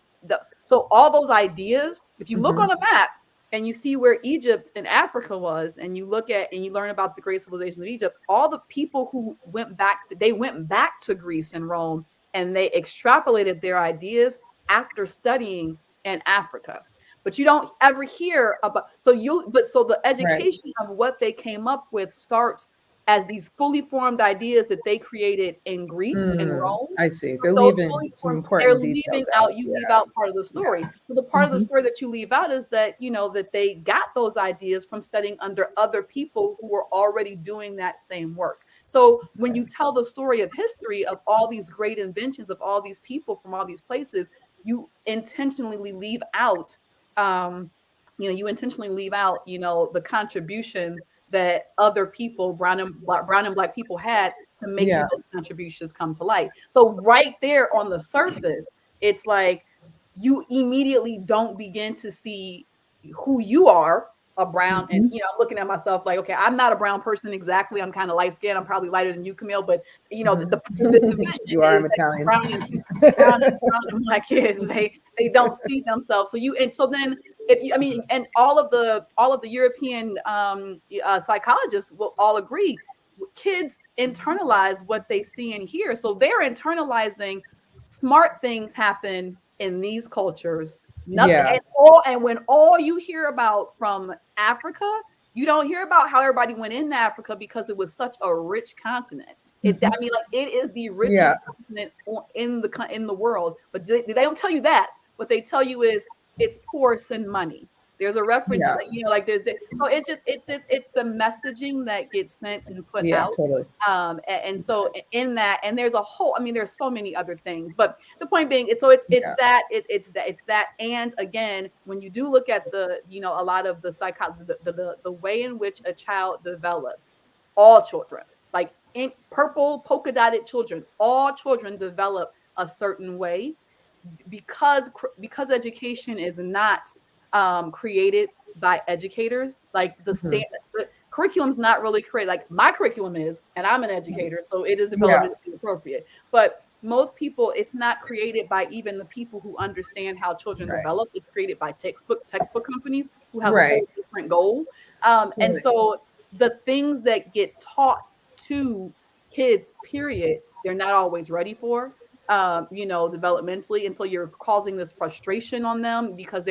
so all those ideas, if you look Mm-hmm. on a map and you see where Egypt and Africa was, and you look at and you learn about the great civilizations of Egypt, all the people who went back to Greece and Rome, and they extrapolated their ideas after studying in Africa. But you don't ever hear about so the education of what they came up with starts as these fully formed ideas that they created in Greece and Rome. I see. They're Those leaving fully some formed, they're important leaving details out. out. You Yeah. leave out part of the story. Yeah. So the part of the Mhm. story that you leave out is that you know that they got those ideas from studying under other people who were already doing that same work. So when you tell the story of history of all these great inventions of all these people from all these places, you intentionally leave out you intentionally leave out the contributions that other people brown and black people had to make Yeah. those contributions come to light. So right there on the surface, it's like you immediately don't begin to see who you are, a brown, and Mhm. I'm looking at myself like, okay, I'm not a brown person exactly. I'm kind of light skinned. I'm probably lighter than you, Camille, but the vision You are is that Italian. brown and black kids, they don't see themselves. So then and all of the European psychologists will all agree, kids internalize what they see and hear. So they're internalizing smart things happen in these cultures. Nothing Yeah. and when all you hear about from Africa, you don't hear about how everybody went into Africa because it was such a rich continent. It is the richest continent in the world, but they don't tell you that. What they tell you is it's poor, send money. There's a reference, Yeah. so it's the messaging that gets sent and put Yeah, out. totally. And so in that, and there's a whole, there's so many other things, but the point being, it's that, and again, when you do look at a lot of the psychology, the way in which a child develops, all children, like in purple polka dotted children, all children develop a certain way because education is not created by educators. Like the curriculum's not really created. Like my curriculum is, and I'm an educator, so it is developmentally appropriate. But most people, it's not created by even the people who understand how children develop. It's created by textbook companies who have a whole different goal. And so the things that get taught to kids, period, they're not always ready for. Developmentally, and so you're causing this frustration on them because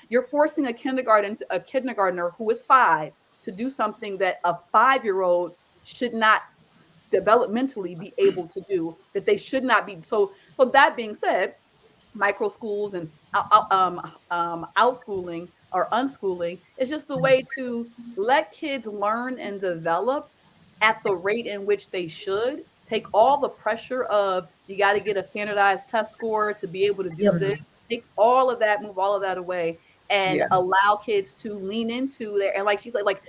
you're forcing a kindergartner who is 5 to do something that a 5-year-old should not developmentally be able to do, that they should not be. So that being said, micro schools and outschooling or unschooling is just a way to let kids learn and develop at the rate in which they should. Take all the pressure of you got to get a standardized test score to be able to do this. Take all of that, move all of that away, and allow kids to lean into their, and like she said, like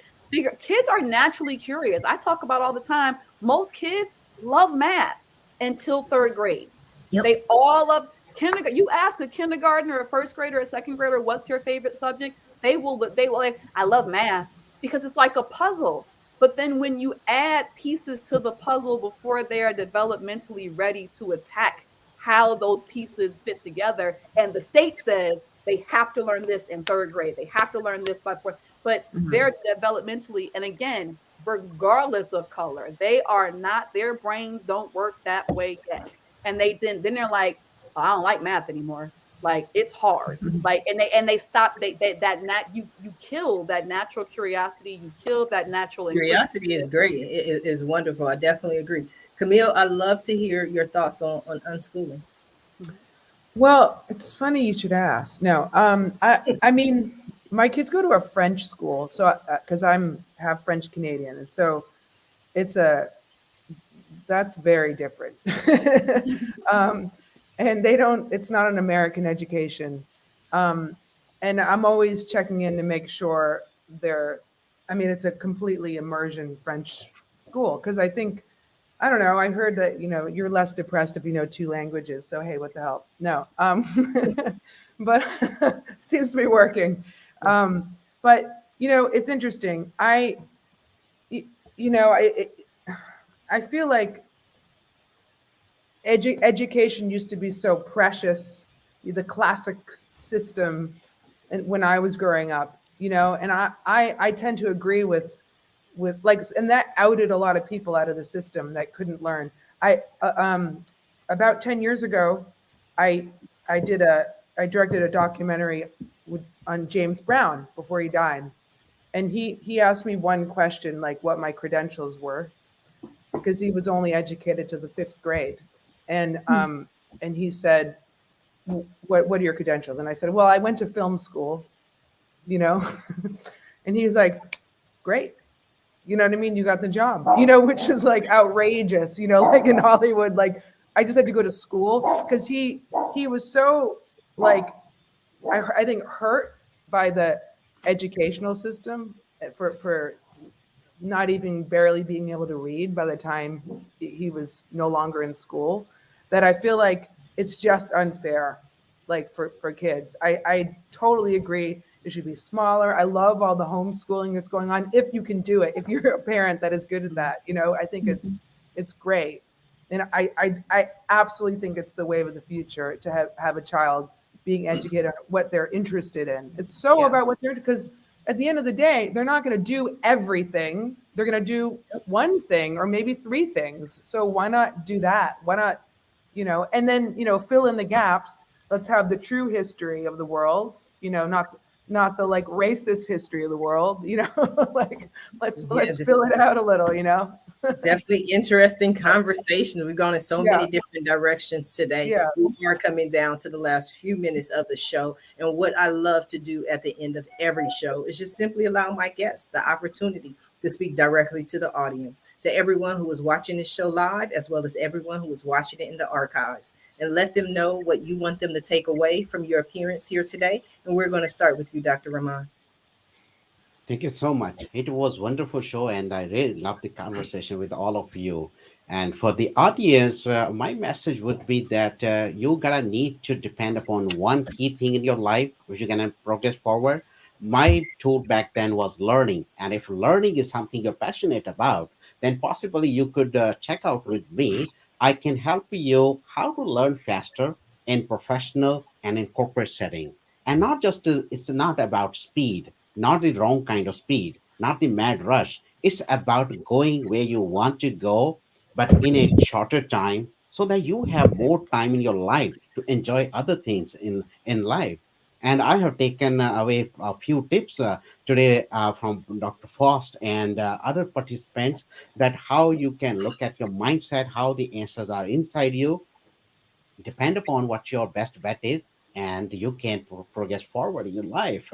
kids are naturally curious. I talk about all the time. Most kids love math until 3rd grade. They all love kindergarten. You ask a kindergartner, a 1st grader, a 2nd grader, what's your favorite subject? They will like, I love math because it's like a puzzle. But then when you add pieces to the puzzle before they are developmentally ready to attack how those pieces fit together, and the state says they have to learn this in 3rd grade, they have to learn this by 4th, but they're developmentally, and again, regardless of color, their brains don't work that way yet. And then they're like, oh, I don't like math anymore. Like it's hard. Like and they stop. You kill that natural curiosity. You kill that natural curiosity. Is great. It is wonderful. I definitely agree. Camille, I love to hear your thoughts on unschooling. Well, it's funny you should ask. No, I mean, my kids go to a French school, so because I'm half French Canadian, and so that's very different. And it's not an American education. And I'm always checking in to make sure it's a completely immersion French school. Cause I think I don't know. I heard that, you're less depressed if you know 2 languages. So, hey, what the hell? No. But it seems to be working. But, it's interesting. I feel like education used to be so precious, the classic system, and when I was growing up, and I tend to agree with like, and that outed a lot of people out of the system that couldn't learn. About 10 years ago, I directed a documentary on James Brown before he died. And he asked me one question, like what my credentials were, because he was only educated to the 5th grade. And he said, what are your credentials? And I said, well, I went to film school, and he was like, great. You know what I mean? You got the job, which is like outrageous, like in Hollywood. Like, I just had to go to school because he was so, like, I think hurt by the educational system for not even barely being able to read by the time he was no longer in school, that I feel like it's just unfair, like for kids. I totally agree. It should be smaller. I love all the homeschooling that's going on. If you can do it, if you're a parent that is good at that, I think it's great. And I absolutely think it's the wave of the future to have a child being educated on what they're interested in. It's so about what because at the end of the day, they're not going to do everything. They're going to do one thing or maybe 3 things. So why not do that? Why not, and then, fill in the gaps. Let's have the true history of the world, not the like racist history of the world, like let's fill it out a little, Definitely interesting conversation. We've gone in so many different directions today. Yeah. We are coming down to the last few minutes of the show. And what I love to do at the end of every show is just simply allow my guests the opportunity to speak directly to the audience, to everyone who is watching this show live, as well as everyone who is watching it in the archives, and let them know what you want them to take away from your appearance here today. And we're going to start with you, Dr. Rahman. Thank you so much. It was a wonderful show, and I really loved the conversation with all of you. And for the audience, my message would be that you're gonna need to depend upon one key thing in your life if you're gonna progress forward. My tool back then was learning, and if learning is something you're passionate about, then possibly you could check out with me. I can help you how to learn faster in professional and in corporate setting, and not just it's not about speed, not the wrong kind of speed, not the mad rush. It's about going where you want to go, but in a shorter time so that you have more time in your life to enjoy other things in life. And I have taken away a few tips today from Dr. Faust and other participants, that how you can look at your mindset, how the answers are inside you, depend upon what your best bet is, and you can progress forward in your life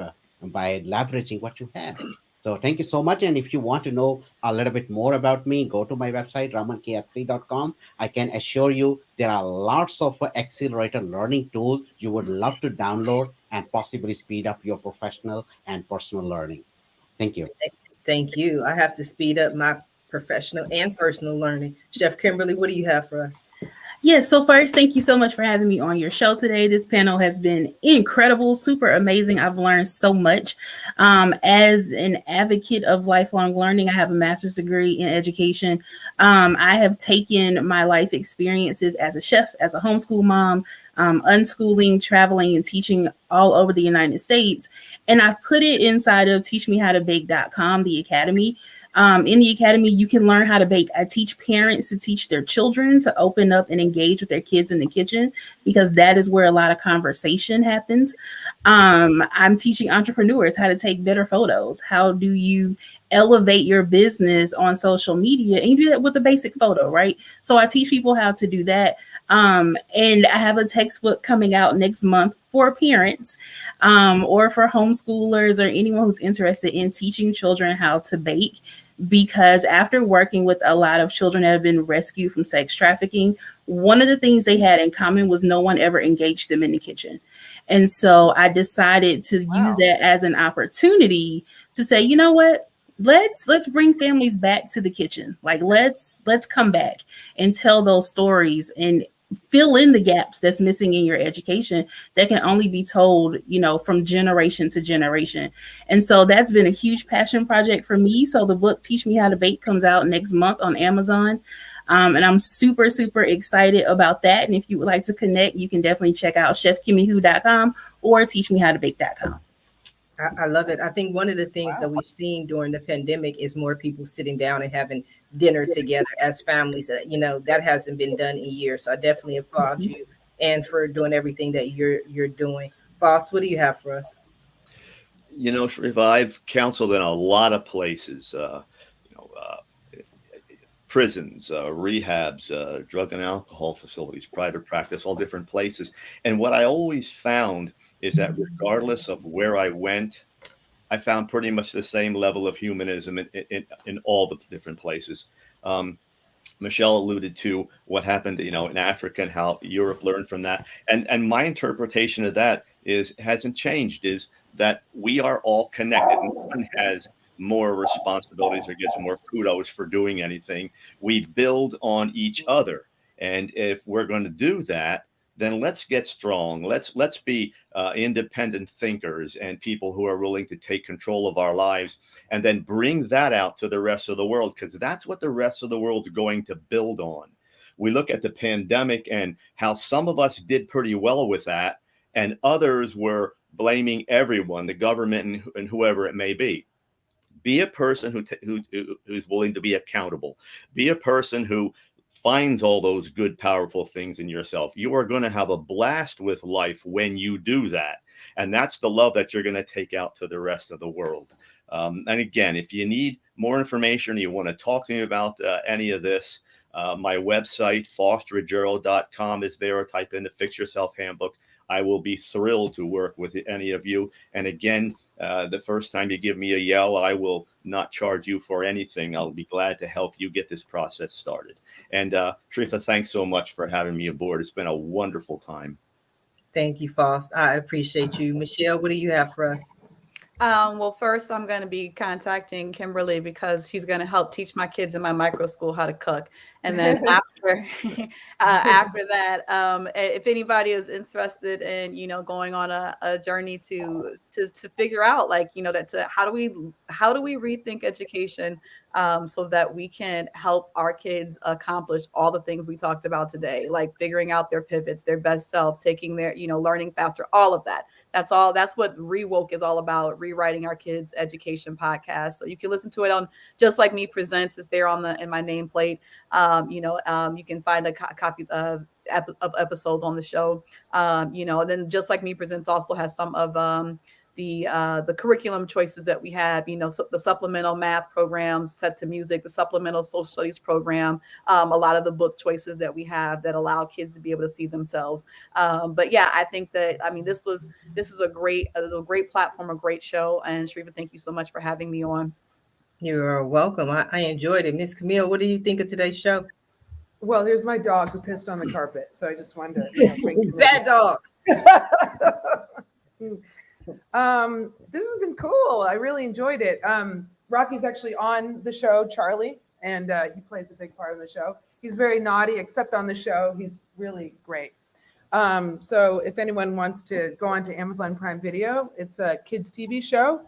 by leveraging what you have. So thank you so much. And if you want to know a little bit more about me, go to my website, ramankf3.com. I can assure you there are lots of accelerator learning tools you would love to download and possibly speed up your professional and personal learning. Thank you. Thank you. I have to speed up my professional and personal learning. Chef Kimberly, what do you have for us? Yes. So first, thank you so much for having me on your show today. This panel has been incredible, super amazing. I've learned so much. As an advocate of lifelong learning, I have a master's degree in education. I have taken my life experiences as a chef, as a homeschool mom, unschooling, traveling, and teaching all over the United States. And I've put it inside of teachmehowtobake.com, the academy. In the academy, you can learn how to bake. I teach parents to teach their children to open up and engage with their kids in the kitchen, because that is where a lot of conversation happens. I'm teaching entrepreneurs how to take better photos. How do you elevate your business on social media? And you do that with a basic photo, right? So I teach people how to do that. And I have a textbook coming out next month for parents or for homeschoolers or anyone who's interested in teaching children how to bake. Because after working with a lot of children that have been rescued from sex trafficking, one of the things they had in common was no one ever engaged them in the kitchen. And so I decided to use that as an opportunity to say, you know what? let's bring families back to the kitchen. Like let's come back and tell those stories and fill in the gaps that's missing in your education that can only be told, from generation to generation. And so that's been a huge passion project for me. So the book Teach Me How to Bake comes out next month on Amazon. And I'm super, super excited about that. And if you would like to connect, you can definitely check out chefkimihou.com or teachmehowtobake.com. I love it. I think one of the things that we've seen during the pandemic is more people sitting down and having dinner together as families. That hasn't been done in years. So I definitely applaud you and for doing everything that you're doing. Foss, what do you have for us? Sharifah, I've counseled in a lot of places, prisons, rehabs, drug and alcohol facilities, private practice, all different places. And what I always found is that regardless of where I went, I found pretty much the same level of humanism in all the different places. Michelle alluded to what happened, in Africa and how Europe learned from that. And my interpretation of that hasn't changed, is that we are all connected. No one has more responsibilities or gets more kudos for doing anything. We build on each other. And if we're going to do that, then let's get strong. Let's be independent thinkers and people who are willing to take control of our lives, and then bring that out to the rest of the world, because that's what the rest of the world's going to build on. We look at the pandemic and how some of us did pretty well with that, and others were blaming everyone, the government and whoever it may be. Be a person who's willing to be accountable. Be a person who finds all those good, powerful things in yourself. You are going to have a blast with life when you do that. And that's the love that you're going to take out to the rest of the world. And again, if you need more information, you want to talk to me about any of this, my website, fostergerald.com, is there, or type in the Fix Yourself Handbook. I will be thrilled to work with any of you. And again, the first time you give me a yell, I will not charge you for anything. I'll be glad to help you get this process started. And Sharifah, thanks so much for having me aboard. It's been a wonderful time. Thank you, Foss. I appreciate you. Michelle, what do you have for us? Well, first I'm going to be contacting Kimberly because she's going to help teach my kids in my micro school how to cook. And then after that, if anybody is interested in, going on a journey to figure out, how do we rethink education so that we can help our kids accomplish all the things we talked about today, like figuring out their pivots, their best self, taking their, learning faster, all of that. That's what Rewoke is all about, rewriting our kids' education podcast. So you can listen to it on Just Like Me Presents. It's there in my nameplate. You can find a copy of episodes on the show. And then Just Like Me Presents also has some of the curriculum choices that we have, the supplemental math programs set to music, the supplemental social studies program, a lot of the book choices that we have that allow kids to be able to see themselves. But yeah, I think that, this is a great platform, a great show. And Sharifah, thank you so much for having me on. You're welcome. I enjoyed it. Miss Camille, what do you think of today's show? Well, here's my dog who pissed on the carpet. So I just wanted to bring bad dog. This has been cool. I really enjoyed it. Rocky's actually on the show, Charlie, and he plays a big part of the show. He's very naughty, except on the show. He's really great. So if anyone wants to go on to Amazon Prime Video, it's a kids TV show.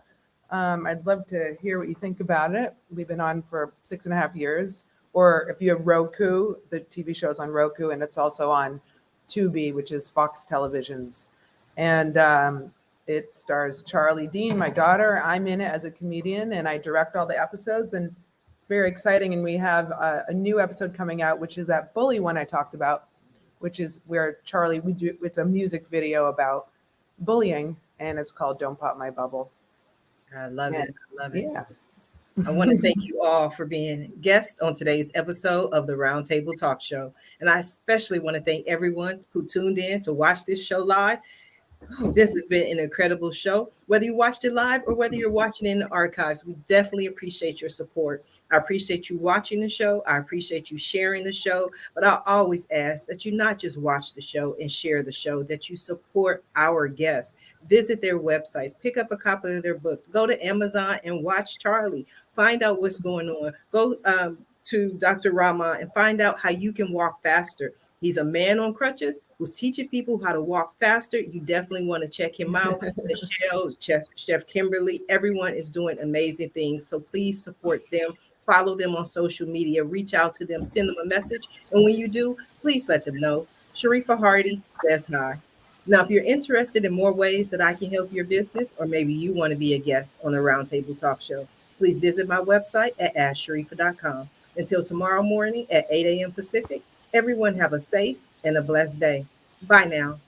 I'd love to hear what you think about it. We've been on for 6.5 years. Or if you have Roku, the TV show's on Roku, and it's also on Tubi, which is Fox Television's. And it stars Charlie Dean, my daughter. I'm in it as a comedian, and I direct all the episodes, and it's very exciting. And we have a new episode coming out, which is that bully one I talked about, which is where Charlie, it's a music video about bullying, and it's called Don't Pop My Bubble. I love it. I love it. Yeah. I want to thank you all for being guests on today's episode of the Roundtable Talk Show. And I especially want to thank everyone who tuned in to watch this show live. Oh, this has been an incredible show. Whether you watched it live or whether you're watching in the archives, we definitely appreciate your support. I appreciate you watching the show. I appreciate you sharing the show. But I always ask that you not just watch the show and share the show, that you support our guests. Visit their websites, pick up a copy of their books, go to Amazon and watch Charlie. Find out what's going on. Go to Dr. Rama and find out how you can walk faster. He's a man on crutches who's teaching people how to walk faster. You definitely want to check him out. Michelle, Chef Kimberly, everyone is doing amazing things. So please support them. Follow them on social media. Reach out to them. Send them a message. And when you do, please let them know. Sharifah Hardie says hi. Now, if you're interested in more ways that I can help your business, or maybe you want to be a guest on a Roundtable Talk Show, please visit my website at AskSharifah.com. Until tomorrow morning at 8 a.m. Pacific, everyone have a safe and a blessed day. Bye now.